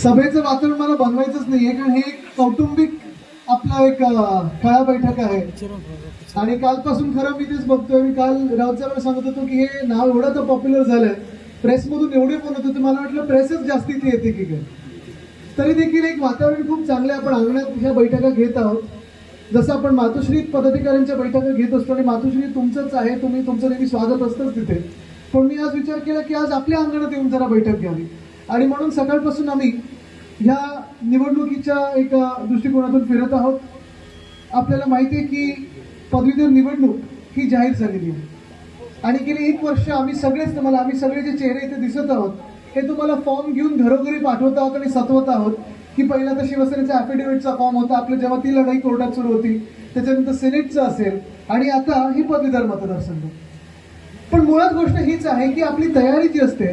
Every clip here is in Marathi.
सभेचं वातावरण मला बनवायचंच नाहीये, कारण हे एक कौटुंबिक आपला एक खळा बैठक आहे. आणि कालपासून खरं मी तेच बघतोय. मी काल राऊतसाहेबांना सांगत होतो की हे नाव एवढं तर पॉप्युलर झालंय, प्रेसमधून एवढे फोन होते, मला वाटलं प्रेसच जास्त इथे येते की काय. तरी देखील एक वातावरण खूप चांगलं आहे. आपण अंगणात ह्या बैठका घेत आहोत. जसं आपण मातोश्री पदाधिकाऱ्यांच्या बैठका घेत असतो, आणि मातोश्री तुमचंच आहे, तुम्ही तुमचं नेहमी स्वागत असतंच तिथे. पण मी आज विचार केला की आज आपल्या अंगणात येऊन जरा बैठक घ्यावी. आणि म्हणून सकाळपासून आम्ही ह्या निवडणुकीच्या एका दृष्टिकोनातून फिरत आहोत. आपल्याला माहिती आहे की पदवीधर निवडणूक ही जाहीर झालेली आहे, आणि गेली 1 वर्ष आम्ही सगळे जे चेहरे इथे दिसत आहोत हे तुम्हाला फॉर्म घेऊन घरोघरी पाठवत आहोत आणि सतवत आहोत. की पहिला तर शिवसेनेचा ॲफिडेव्हिटचा फॉर्म होता आपलं, जेव्हा ती लढाई कोर्टात सुरू होती, त्याच्यानंतर सिनेटचं असेल, आणि आता ही पदवीधर मतदारसंघ. पण मुळात गोष्ट हीच आहे की आपली तयारी जी असते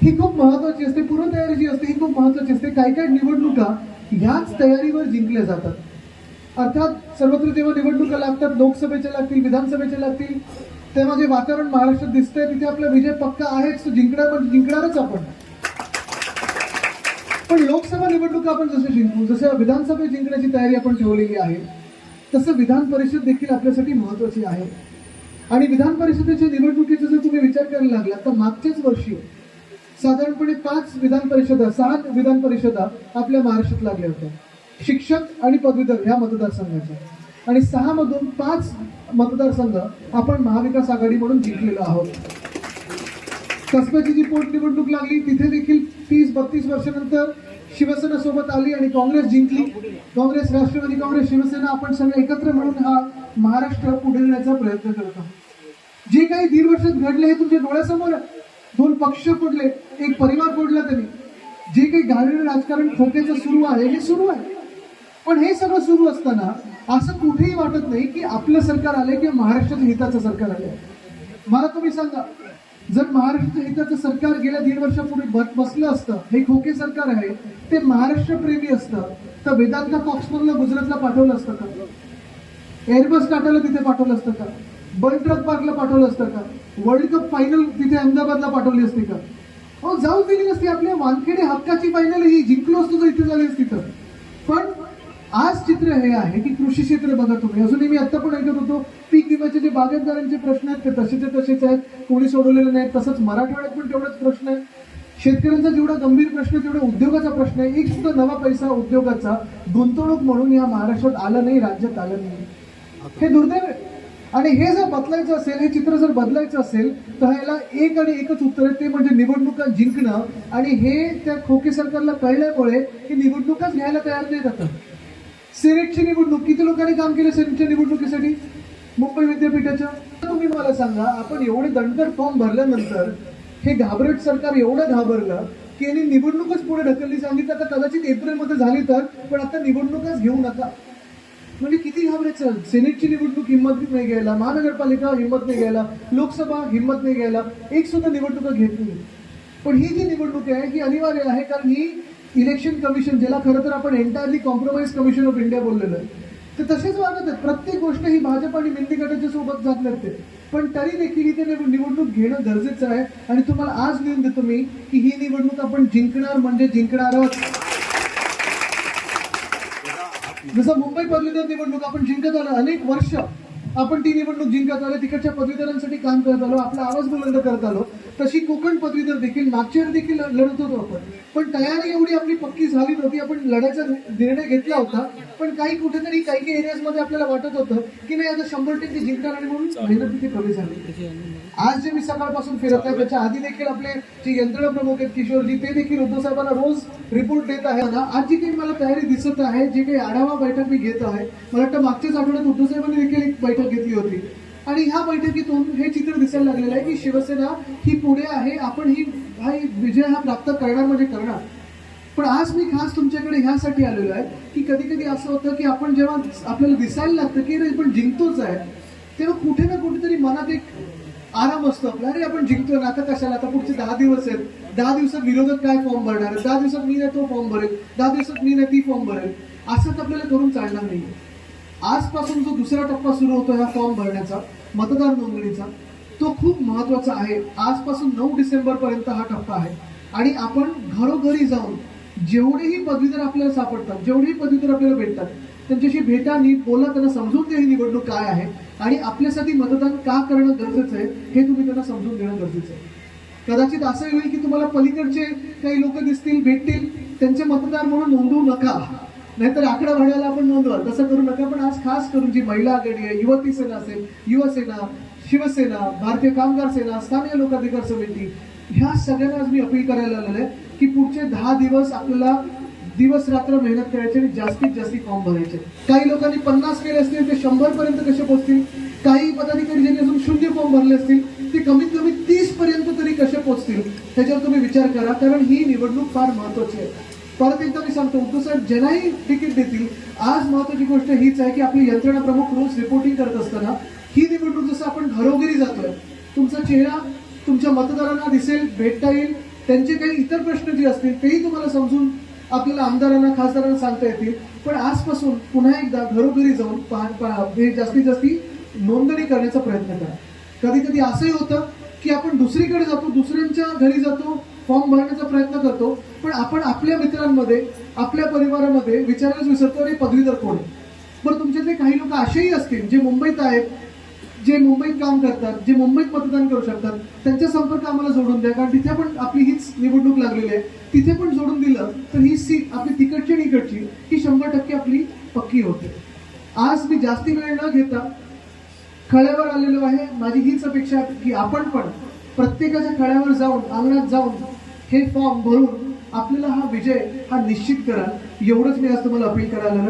ही खूप महत्वाची असते. पूर्वतयारी जी असते ही खूप महत्वाची असते. काही निवडणुका ह्याच तयारीवर जिंकल्या जातात. अर्थात सर्वत्र जेव्हा निवडणुका लागतात, लोकसभेच्या लागतील, विधानसभेच्या लागतील, तेव्हा जे वातावरण महाराष्ट्रात दिसतंय तिथे आपला विजय पक्का आहेच, जिंकणारच आपण. पण लोकसभा निवडणुका आपण जसे जिंकू, जसं विधानसभा जिंकण्याची तयारी आपण ठेवलेली आहे, तसं विधान परिषद देखील आपल्यासाठी महत्वाची आहे. आणि विधान परिषदेच्या निवडणुकीचा जर तुम्ही विचार करायला लागला तर मागच्याच वर्षी साधारणपणे 6 विधान परिषदा आपल्या महाराष्ट्रात लागल्या होत्या, शिक्षक आणि पदवीधर ह्या मतदारसंघाच्या. आणि 6 मधून 5 मतदारसंघ आपण महाविकास आघाडी म्हणून जिंकलेलो आहोत. कसब्याची जी पोटनिवडणूक लागली तिथे देखील 30-32 वर्षानंतर शिवसेना सोबत आली आणि काँग्रेस जिंकली. काँग्रेस, राष्ट्रवादी काँग्रेस, शिवसेना आपण सगळे एकत्र मिळून हा महाराष्ट्र पुढे नेण्याचा प्रयत्न करत आहोत. जे काही 1.5 वर्षात घडले हे तुमच्या डोळ्यासमोर आहे. 2 पक्ष फोडले, एक परिवार फोडला त्यांनी. जे काही गाळलेलं राजकारण खोक्याचं सुरू आहे हे सुरू आहे. पण हे सगळं सुरू असताना असं कुठेही वाटत नाही की आपलं सरकार आलंय किंवा महाराष्ट्राच्या हिताचं सरकार आलंय. मला तुम्ही सांगा, जर महाराष्ट्राच्या हिताचं सरकार गेल्या 1.5 वर्षापूर्वी बसलं असतं, हे खोके सरकार आहे, ते महाराष्ट्र प्रेमी असतं, तर वेदांता कॉक्समनला गुजरातला पाठवलं असतं का? एअरबस टाटाला तिथे पाठवलं असतं का? बल ट्रक पार्कला पाठवलं असतं का? वर्ल्ड कप फायनल तिथे अहमदाबादला पाठवली असती का? हो, जाऊ दिली नसती. आपल्या वानखेडे हक्काची फायनल ही जिंकलो असतो तर इथे झाली असती तर. पण आज चित्र हे आहे की कृषी क्षेत्र बघा तुम्ही. अजूनही मी आता पण ऐकत होतो पीक विम्याचे जे बागायतदारांचे प्रश्न आहेत ते तसेच आहेत, कोणी सोडवलेले नाहीत. तसंच मराठवाड्यात पण तेवढाच प्रश्न आहे. शेतकऱ्यांचा जेवढा गंभीर प्रश्न तेवढा उद्योगाचा प्रश्न आहे. एक सुद्धा नवा पैसा उद्योगाचा गुंतवणूक म्हणून या महाराष्ट्रात आला नाही, राज्यात आलं नाही. हे दुर्दैव आहे. आणि हे जर बदलायचं असेल, हे चित्र जर बदलायचं असेल तर ह्याला एकच उत्तर आहे, ते म्हणजे निवडणुका जिंकणं. आणि हे त्या खोके सरकारला कळल्यामुळे ही निवडणुकाच घ्यायला तयार नाही जातात. सिनेटची निवडणूक, किती लोकांनी काम केलं सिनेटच्या निवडणुकीसाठी मुंबई विद्यापीठाच्या? तुम्ही मला सांगा, आपण एवढे दंडकर फॉर्म भरल्यानंतर हे घाबरट सरकार एवढं घाबरलं की यांनी निवडणूकच पुढे ढकलली. सांगितलं आता कदाचित एप्रिलमध्ये झाली तर, पण आता निवडणूकच घेऊ नका. म्हणजे किती घाबरायचं. सिनेटची निवडणूक हिंमत नाही घ्यायला, महानगरपालिका हिंमत नाही घ्यायला, लोकसभा हिंमत नाही घ्यायला, एक सुद्धा निवडणूक घेत नाही. पण ही जी निवडणूक आहे ही अनिवार्य आहे, कारण ही इलेक्शन कमिशन, ज्याला खरं तर आपण entirely compromise commission of India बोललेलं आहे, ते तसेच वागत आहेत. प्रत्येक गोष्ट ही भाजप आणि मेंढीगटाच्या सोबत जात नाही. पण तरी देखील इथे निवडणूक घेणं गरजेचं आहे. आणि तुम्हाला आज लिहून देतो मी की ही निवडणूक आपण जिंकणार म्हणजे जिंकणार आहोत. जसं मुंबई पदवीधर निवडणूक आपण जिंकत आलो, अनेक वर्ष आपण ती निवडणूक जिंकत आलो, तिकडच्या पदवीधरांसाठी काम करत आलो, आपला आवाज बुलंद करत आलो. तशी कोकण पदवीधर देखील मागच्या वेळी देखील लढत होतो आपण. पण तयारी एवढी आपली पक्की झाली नव्हती. आपण लढायचा निर्णय घेतला होता, पण कुठेतरी काही एरियाजमध्ये आपल्याला वाटत होतं की नाही आता 100% जिंकणार, आणि म्हणून मेहनत तिथे कमी झाली. आज जे मी सकाळपासून फिरत आहे त्याच्या आधी देखील आपले जे यंत्रणा प्रमुख आहेत किशोरजी, ते देखील उद्धव साहेबांना रोज रिपोर्ट देत आहे ना. आज जी काही मला तयारी दिसत आहे, जे काही आढावा बैठक मी घेत आहे, मला वाटतं मागच्याच आठवड्यात उद्धव साहेबांनी देखील एक बैठक घेतली होती. आणि ह्या बैठकीतून हे चित्र दिसायला लागलेलं आहे की शिवसेना ही पुढे आहे, आपण ही विजय हा प्राप्त करणार म्हणजे करणार. पण आज मी खास तुमच्याकडे ह्यासाठी आलेलो आहे की कधी असं होतं की आपण जेव्हा आपल्याला दिसायला लागतं की अरे आपण जिंकतोच आहे, तेव्हा कुठे ना कुठेतरी मनात एक आराम असतो आपला, अरे आपण जिंकतोय ना, आता कशाला, आता पुढचे 10 दिवस आहेत, 10 दिवसात विरोधक काय फॉर्म भरणार, 10 दिवसात मी नाही तो फॉर्म भरेल, 10 दिवसात मी नाही ती फॉर्म भरेल, असंच आपल्याला करून चालणार नाही. आजपासून जो दुसरा टप्पा सुरू होतो ह्या फॉर्म भरण्याचा, मतदार नोंदणीचा, तो खूप महत्वाचा आहे. आजपासून 9 डिसेंबर पर्यंत हा टप्पा आहे. आणि आपण घरोघरी जाऊन जेवढेही पदवीधर आपल्याला सापडतात, जेवढेही पदवीधर आपल्याला भेटतात, त्यांच्याशी भेटा, नीट बोला, त्यांना समजून द्या ही निवडणूक काय आहे आणि आपल्यासाठी मतदान का करणं गरजेचं आहे हे तुम्ही त्यांना समजून देणं गरजेचं आहे. कदाचित असं होईल की तुम्हाला पलीकडचे काही लोक दिसतील, भेटतील, त्यांचे मतदार म्हणून नोंदवू नका, नाहीतर आकडावाढ्याला आपण नोंदवा, तसं करू नका. पण आज खास करून जी महिला आघाडी आहे, युवती सेना असेल, युवसेना, शिवसेना, भारतीय कामगार सेना, स्थानिक लोकाधिकार समिती, ह्या सगळ्यांना आज मी अपील करायला आलेलं आहे की पुढचे 10 दिवस आपल्याला दिवस रात्र मेहनत करायची आणि जास्तीत जास्त फॉर्म भरायचे. काही लोकांनी 50 केले असतील ते 100 पर्यंत कसे पोहोचतील, काही पदाधिकारी ज्यांनी अजून 0 फॉर्म भरले असतील ते कमीत कमी 30 पर्यंत तरी कसे पोहोचतील त्याच्यावर तुम्ही विचार करा, कारण ही निवडणूक फार महत्वाची आहे. परत एकदा मी सांगतो, उद्धव साहेब ज्यांनाही तिकीट देतील, आज महत्वाची गोष्ट हीच आहे की आपली यंत्रणा प्रमुख रोज रिपोर्टिंग करत असताना ही निवडणूक जसं आपण घरोघरी जातोय, तुमचा चेहरा तुमच्या मतदारांना दिसेल, भेटता येईल, त्यांचे काही इतर प्रश्न जे असतील तेही तुम्हाला समजून आपल्याला आमदारांना, खासदारांना सांगता येतील. पण आजपासून पुन्हा एकदा घरोघरी जाऊन हे जास्तीत जास्त नोंदणी करण्याचा प्रयत्न करा. कधी कधी असंही होतं की आपण दुसरीकडे जातो, दुसऱ्यांच्या घरी जातो, फॉर्म भरण्याचा प्रयत्न करतो, पण आपण आपल्या मित्रांमध्ये, आपल्या परिवारामध्ये विचारायला विसरतो अरे पदवीधर कोण आहे. बरं, तुमच्यातले काही लोक असेही असतील जे मुंबईत आहेत, जे मुंबईत काम करतात, जे मुंबईत मतदान करू शकतात, त्यांचा संपर्क आम्हाला जोडून द्या, कारण तिथे पण आपली हीच निवडणूक लागलेली आहे. तिथे पण जोडून दिलं तर ही सीट आपली तिकडची आणि इकडची ही 100% आपली पक्की होते. आज मी जास्ती वेळ न घेता खळ्यावर आलेलो आहे. माझी हीच अपेक्षा आहे की आपण पण प्रत्येकाच्या खळ्यावर जाऊन, अंगणात जाऊन हे फॉर्म भरून आपल्याला हा विजय हा निश्चित करा. एवढंच मी आज तुम्हाला अपील करायला